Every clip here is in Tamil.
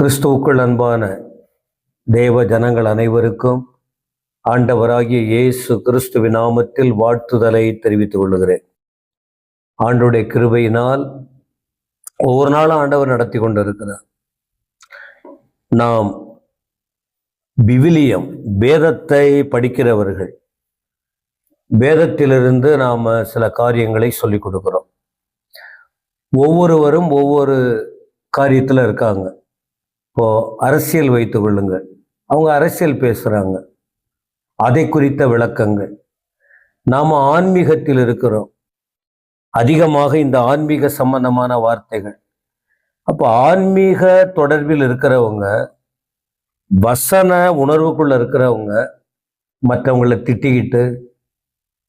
கிறிஸ்துவுக்குள் அன்பான தேவ ஜனங்கள் அனைவருக்கும் ஆண்டவராகிய இயேசு கிறிஸ்துவின் நாமத்தில் வாழ்த்துதலை தெரிவித்துக் கொள்கிறேன். ஆண்டவருடைய கிருபையினால் ஒவ்வொரு நாளும் ஆண்டவர் நடத்தி கொண்டிருக்கிறார். நாம் விவிலியம் வேதத்தை படிக்கிறவர்கள், வேதத்திலிருந்து நாம் சில காரியங்களை சொல்லிக் கொடுக்கிறோம். ஒவ்வொருவரும் ஒவ்வொரு காரியத்தில் இருக்காங்க. இப்போ அரசியல் வைத்துக் கொள்ளுங்கள், அவங்க அரசியல் பேசுகிறாங்க, அதை குறித்த விளக்கங்கள். நாம் ஆன்மீகத்தில் இருக்கிறோம், அதிகமாக இந்த ஆன்மீக சம்பந்தமான வார்த்தைகள். அப்போ ஆன்மீக தொடர்பில் இருக்கிறவங்க, வசன உணர்வுக்குள்ள இருக்கிறவங்க மற்றவங்களை திட்டிக்கிட்டு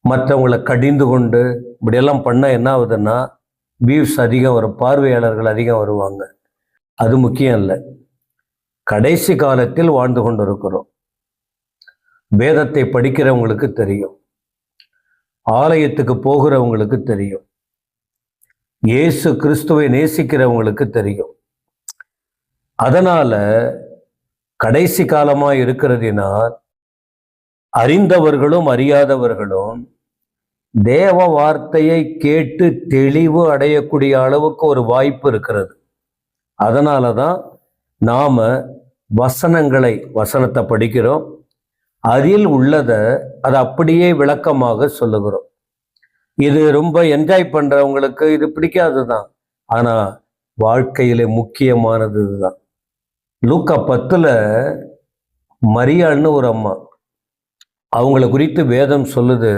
மற்றவங்களை கடிந்து கொண்டு இப்படியெல்லாம் பண்ண என்ன ஆகுதுன்னா வியூஸ் அதிகம் வரும், பார்வையாளர்கள் அதிகம் வருவாங்க. அது முக்கியம் இல்லை. கடைசி காலத்தில் வாழ்ந்து கொண்டிருக்கிறோம். வேதத்தை படிக்கிறவங்களுக்கு தெரியும், ஆலயத்துக்கு போகிறவங்களுக்கு தெரியும், இயேசு கிறிஸ்துவை நேசிக்கிறவங்களுக்கு தெரியும். அதனால கடைசி காலமாக இருக்கிறதினால் அறிந்தவர்களும் அறியாதவர்களும் தேவ வார்த்தையை கேட்டு தெளிவு அடையக்கூடிய அளவுக்கு ஒரு வாய்ப்பு இருக்கிறது. அதனால தான் நாம் வசனத்தை படிக்கிறோம், அதில் உள்ளதை அதை அப்படியே விளக்கமாக சொல்லுகிறோம். இது ரொம்ப என்ஜாய் பண்ணுறவங்களுக்கு இது பிடிக்காது தான், ஆனால் வாழ்க்கையிலே முக்கியமானது இதுதான். லூக்கா 10 மரியாள்னு ஒரு அம்மா, அவங்கள குறித்து வேதம் சொல்லுது,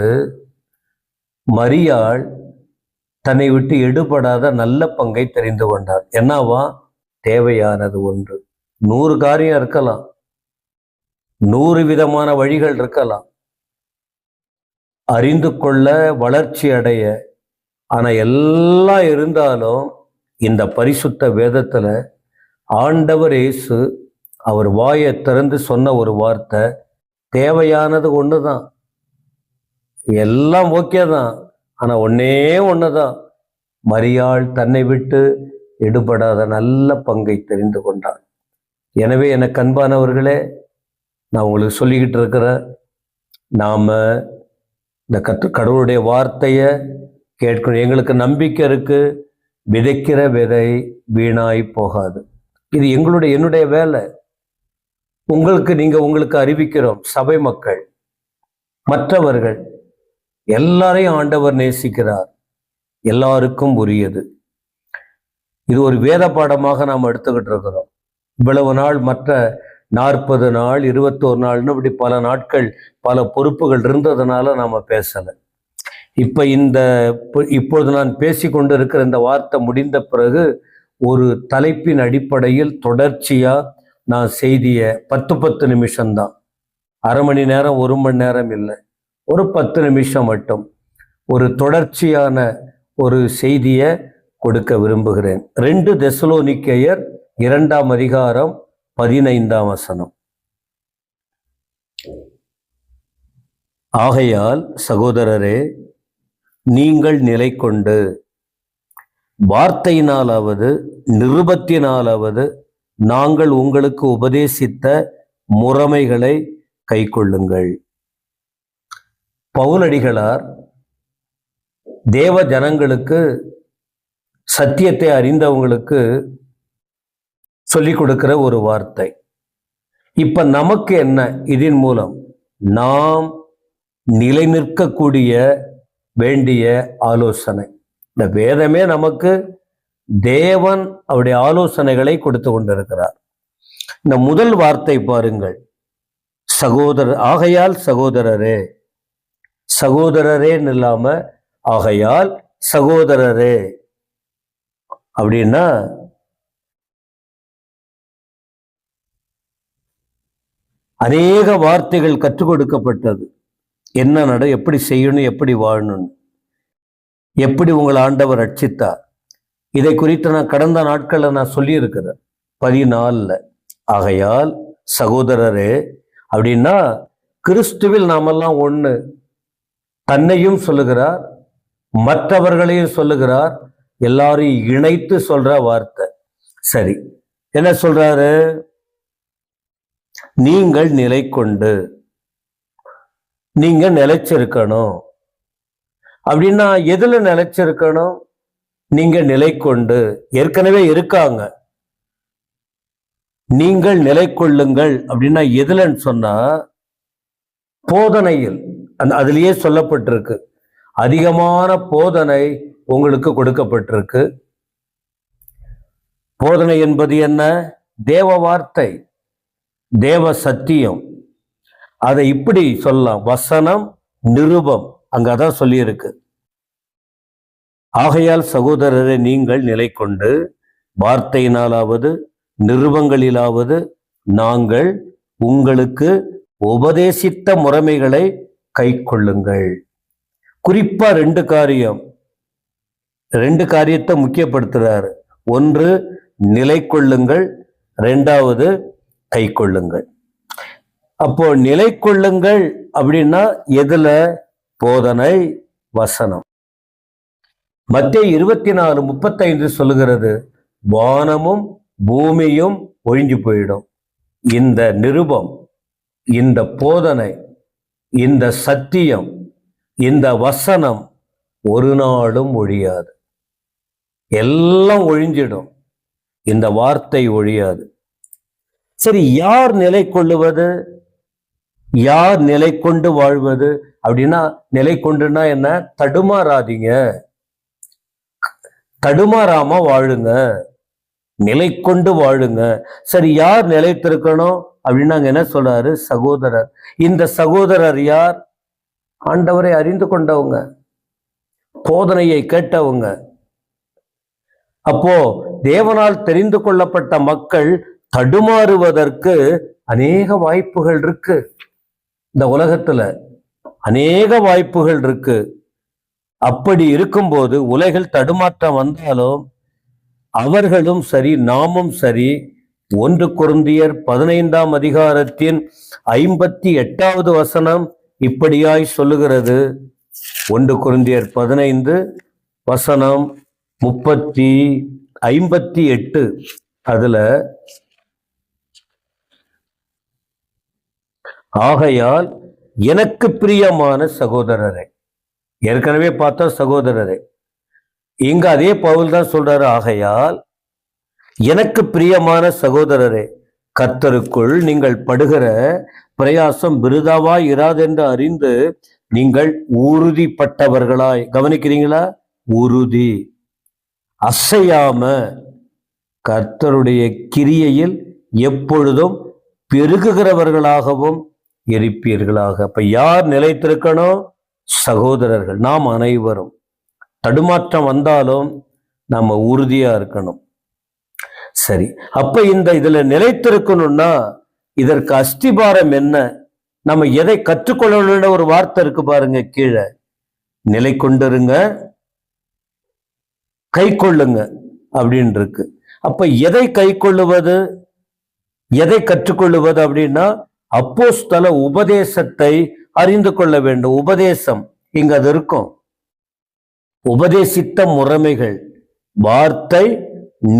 மரியாள் தன்னை விட்டு எடுபடாத நல்ல பங்கை தெரிந்து கொண்டார். என்னவா? தேவையானது ஒன்று. 100 காரியம் இருக்கலாம், 100 விதமான வழிகள் இருக்கலாம் அறிந்து கொள்ள, வளர்ச்சி அடைய. ஆனால் எல்லாம் இருந்தாலும் இந்த பரிசுத்த வேதத்தில் ஆண்டவர் இயேசு அவர் வாயை திறந்து சொன்ன ஒரு வார்த்தை, தேவையானது ஒன்று தான். எல்லாம் ஓகே தான், ஆனால் ஒன்று தான், மரியாள் தன்னை விட்டு எடுபடாத நல்ல பங்கை தெரிந்து கொண்டாள். எனவே எனக்கு அன்பானவர்களே, நான் உங்களுக்கு சொல்லிக்கிட்டு இருக்கிறேன், நாம் இந்த கடவுளுடைய வார்த்தையை கேட்கணும். எங்களுக்கு நம்பிக்கை இருக்கு, விதைக்கிற விதை வீணாய் போகாது. இது என்னுடைய வேலை. உங்களுக்கு அறிவிக்கிறோம். சபை மக்கள், மற்றவர்கள் எல்லாரையும் ஆண்டவர் நேசிக்கிறார், எல்லாருக்கும் உரியது. இது ஒரு வேத பாடமாக நாம் எடுத்துக்கிட்டு இருக்கிறோம். இவ்வளவு நாள் மற்ற 40 நாள் 21 நாள்னு இப்படி பல நாட்கள் பல பொறுப்புகள் இருந்ததுனால நாம் பேசலை. இப்பொழுது நான் பேசி கொண்டு இருக்கிற இந்த வார்த்தை முடிந்த பிறகு ஒரு தலைப்பின் அடிப்படையில் தொடர்ச்சியாக நான் செய்தியை 10 நிமிஷம்தான், அரை மணி நேரம் 1 மணி நேரம் இல்லை, ஒரு 10 நிமிஷம் மட்டும் ஒரு தொடர்ச்சியான ஒரு செய்தியை கொடுக்க விரும்புகிறேன். 2 தெசலோனிக்கேயர் 2ஆம் அதிகாரம் 15ஆம் வசனம். ஆகையால் சகோதரரே, நீங்கள் நிலை கொண்டு வார்த்தையினாலாவது நிருபத்தினாலாவது நாங்கள் உங்களுக்கு உபதேசித்த முறைமைகளை கைக்கொள்ளுங்கள். பவுலடிகளார் தேவ ஜனங்களுக்கு, சத்தியத்தை அறிந்தவங்களுக்கு சொல்லிக் கொடுக்கிற ஒரு வார்த்தை. இப்ப நமக்கு என்ன? இதன் மூலம் நாம் நிலை நிற்கக்கூடிய வேண்டிய ஆலோசனை. இந்த வேதமே நமக்கு தேவன் அவருடைய ஆலோசனைகளை கொடுத்து கொண்டிருக்கிறார். இந்த முதல் வார்த்தை பாருங்கள், ஆகையால் சகோதரரே. சகோதரரேன்னு இல்லாம ஆகையால் சகோதரரே அப்படின்னா அநேக வார்த்தைகள் கற்றுக் கொடுக்கப்பட்டது. என்ன எப்படி செய்யணும், எப்படி வாழணும், எப்படி உங்கள் ஆண்டவர் ரட்சித்தார், இதை குறித்து நான் கடந்த நாட்களில் நான் சொல்லியிருக்கிறேன் 14. ஆகையால் சகோதரரே அப்படின்னா கிறிஸ்துவில் நாமெல்லாம் ஒன்று. தன்னையும் சொல்லுகிறார், மற்றவர்களையும் சொல்லுகிறார், எல்லாரையும் இணைத்து சொல்ற வார்த்தை. சரி, என்ன சொல்றாரு? நீங்கள் நிலை கொண்டு, நீங்க நிலைச்சிருக்கணும். அப்படின்னா எதுல நிலைச்சிருக்கணும்? நீங்க நிலை கொண்டு, ஏற்கனவே இருக்காங்க. நீங்கள் நிலை கொள்ளுங்கள் அப்படின்னா எதுலன்னு சொன்னா போதனையில். அதுலயே சொல்லப்பட்டிருக்கு, அதிகமான போதனை உங்களுக்கு கொடுக்கப்பட்டிருக்கு. போதனை என்பது என்ன? தேவ வார்த்தை, தேவ சத்தியம். அதை இப்படி சொல்லலாம், வசனம் நிருபம், அங்கதான் சொல்லியிருக்கு. ஆகையால் சகோதரரை நீங்கள் நிலை கொண்டு வார்த்தையினாலாவது நிருபங்களிலாவது நாங்கள் உங்களுக்கு உபதேசித்த முறைமைகளை கை கொள்ளுங்கள். குறிப்பா ரெண்டு காரியத்தை முக்கியப்படுத்துறாரு. ஒன்று நிலை கொள்ளுங்கள், இரண்டாவது கை கொள்ளுங்கள். அப்போ நிலை கொள்ளுங்கள் அப்படின்னா எதுல? போதனை, வசனம். மத்தேயு 24:35 சொல்லுகிறது, வானமும் பூமியும் ஒழிஞ்சு போயிடும், இந்த நிருபம், இந்த போதனை, இந்த சத்தியம், இந்த வசனம் ஒரு நாளும் ஒழியாது. எல்லாம் ஒழிஞ்சிடும், இந்த வார்த்தை ஒழியாது. சரி, யார் நிலை கொள்ளுவது? யார் நிலை கொண்டு வாழ்வது? அப்படின்னா நிலை கொண்டுனா என்ன? தடுமாறாதீங்க, தடுமாறாம வாழுங்க, நிலை கொண்டு வாழுங்க. சரி, யார் நிலைத்திருக்கணும் அப்படின்னா என்ன சொல்றாரு? சகோதரர். இந்த சகோதரர் யார்? ஆண்டவரை அறிந்து கொண்டவங்க, போதனையை கேட்டவங்க. அப்போ தேவனால் தெரிந்து கொள்ளப்பட்ட மக்கள் தடுமாறுவதற்கு அநேக வாய்ப்புகள் இருக்கு. இந்த உலகத்துல அநேக வாய்ப்புகள் இருக்கு. அப்படி இருக்கும்போது உலகில் தடுமாற்றம் வந்தாலும் அவர்களும் சரி, நாமும் சரி, 1 கொரிந்தியர் 15 58 வசனம் இப்படியாய் சொல்லுகிறது. 1 கொரிந்தியர் 15:58 அதுல, ஆகையால் எனக்கு பிரியமான சகோதரரை, ஏற்கனவே பார்த்தா சகோதரரை, இங்க அதே பவுல் தான் சொல்றாரு, ஆகையால் எனக்கு பிரியமான சகோதரரே, கர்த்தருக்குள் நீங்கள் படுகிற பிரயாசம் விருதாவாய் இராதென்று அறிந்து நீங்கள் உறுதிப்பட்டவர்களாய், கவனிக்கிறீங்களா? உறுதி, அசையாம கர்த்தருடைய கிரியையில் எப்பொழுதும் பெருகுகிறவர்களாகவும் இருப்பீர்களாக. அப்ப யார் நிலைத்திருக்கணும்? சகோதரர்கள். நாம் அனைவரும் தடுமாற்றம் வந்தாலும் நம்ம உறுதியா இருக்கணும். சரி, அப்ப இதுல நிலைத்திருக்கணும்னா இதற்கு அஸ்திபாரம் என்ன? நம்ம எதை கற்றுக்கொள்ளணும்னு ஒரு வார்த்தை இருக்கு பாருங்க கீழே, நிலை கொண்டிருங்க, கை கொள்ளுங்க அப்படின்னு இருக்கு. அப்ப எதை கை கொள்ளுவது, எதை கற்றுக்கொள்ளுவது அப்படின்னா அப்போஸ்தல உபதேசத்தை அறிந்து கொள்ள வேண்டும். உபதேசம் இங்க அது இருக்கும், உபதேசித்த முறைமைகள், வார்த்தை,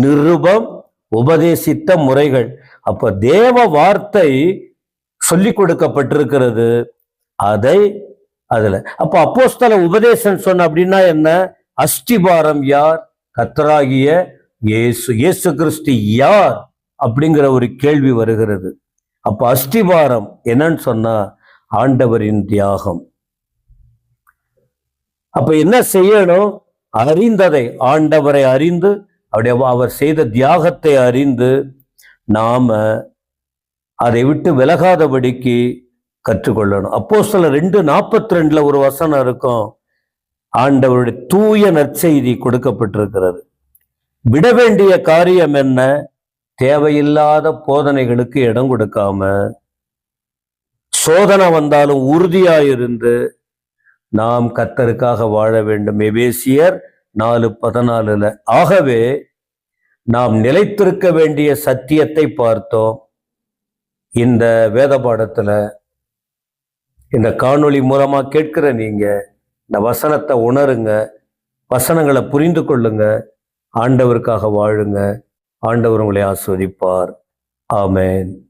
நிருபம், உபதேசித்த முறைகள். அப்ப தேவ வார்த்தை சொல்லி கொடுக்கப்பட்டிருக்கிறது. அதுல அப்ப அப்போஸ்தல உபதேசம் சொன்ன அப்படின்னா என்ன? அஸ்திபாரம் யார்? கர்த்தராகிய இயேசு. இயேசு கிறிஸ்து யார் அப்படிங்கிற ஒரு கேள்வி வருகிறது. அப்ப அஸ்திபாரம் என்னன்னு சொன்னா ஆண்டவரின் தியாகம். அப்ப என்ன செய்யணும்? அறிந்ததை, ஆண்டவரை அறிந்து அவர் செய்த தியாகத்தை அறிந்து நாம அதை விட்டு விலகாதபடிக்கு கற்றுக்கொள்ளணும். அப்போஸ்தலர் 2:42 ஒரு வசனம் இருக்கும், ஆண்டவருடைய தூய நற்செய்தி கொடுக்கப்பட்டிருக்கிறது. விட வேண்டிய காரியம் என்ன? தேவையில்லாத போதனைகளுக்கு இடம் கொடுக்காம, சோதனை வந்தாலும் உறுதியாயிருந்து நாம் கர்த்தருக்காக வாழ வேண்டும். எபேசியர் 4:14. ஆகவே நாம் நிலைத்திருக்க வேண்டிய சத்தியத்தை பார்த்தோம். இந்த வேத பாடத்துல, இந்த காணொளி மூலமா கேட்கிற நீங்க இந்த வசனத்தை உணருங்க, வசனங்களை புரிந்து கொள்ளுங்க, ஆண்டவருக்காக வாழுங்க. ஆண்டவர் உங்களை ஆசீர்வதிப்பார். ஆமென்.